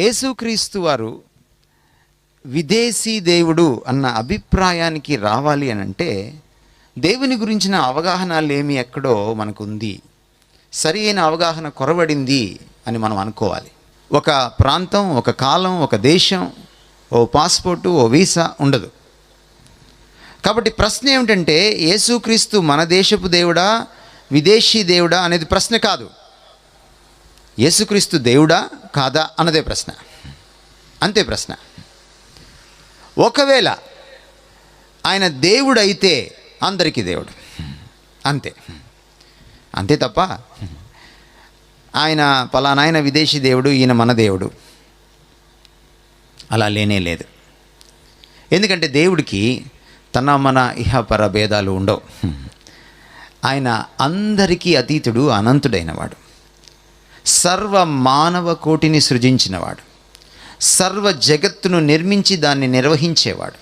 యేసుక్రీస్తు వారు విదేశీ దేవుడు అన్న అభిప్రాయానికి రావాలి అని అంటే దేవుని గురించిన అవగాహన లేమి ఎక్కడో మనకు ఉంది, సరి అయిన అవగాహన కొరబడింది అని మనం అనుకోవాలి. ఒక ప్రాంతం, ఒక కాలం, ఒక దేశం, ఓ పాస్పోర్టు, ఓ వీసా ఉండదు. కాబట్టి ప్రశ్న ఏమిటంటే యేసుక్రీస్తు మన దేశపు దేవుడా, విదేశీ దేవుడా అనేది ప్రశ్న కాదు. యేసుక్రీస్తు దేవుడా కాదా అన్నదే ప్రశ్న, అంతే ప్రశ్న. ఒకవేళ ఆయన దేవుడు అయితే అందరికీ దేవుడు, అంతే అంతే తప్ప ఆయన పలానా ఆయన విదేశీ దేవుడు, ఈయన మన దేవుడు అలా లేనే లేదు. ఎందుకంటే దేవుడికి తన మన ఇహపర భేదాలు ఉండవు. ఆయన అందరికీ అతీతుడు, అనంతుడైనవాడు, సర్వ మానవ కోటిని సృజించినవాడు, సర్వ జగత్తును నిర్మించి దాన్ని నిర్వహించేవాడు.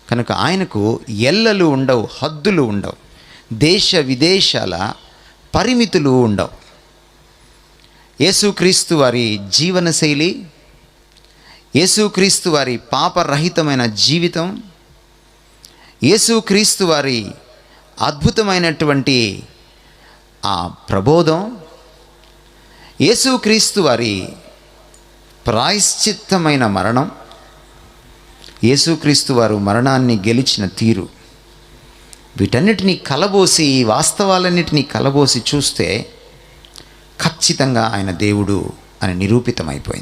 కనుక ఆయనకు ఎల్లలు ఉండవు, హద్దులు ఉండవు, దేశ విదేశాల పరిమితులు ఉండవు. యేసుక్రీస్తు వారి జీవనశైలి, యేసుక్రీస్తు వారి పాపరహితమైన జీవితం, యేసుక్రీస్తు వారి అద్భుతమైనటువంటి ఆ ప్రబోధం, యేసుక్రీస్తు వారి ప్రాయశ్చిత్తమైన మరణం, యేసుక్రీస్తు వారు మరణాన్ని గెలిచిన తీరు, వీటన్నిటినీ కలబోసి, ఈ వాస్తవాలన్నిటినీ కలబోసి చూస్తే ఖచ్చితంగా ఆయన దేవుడు అని నిరూపితమైపోయింది.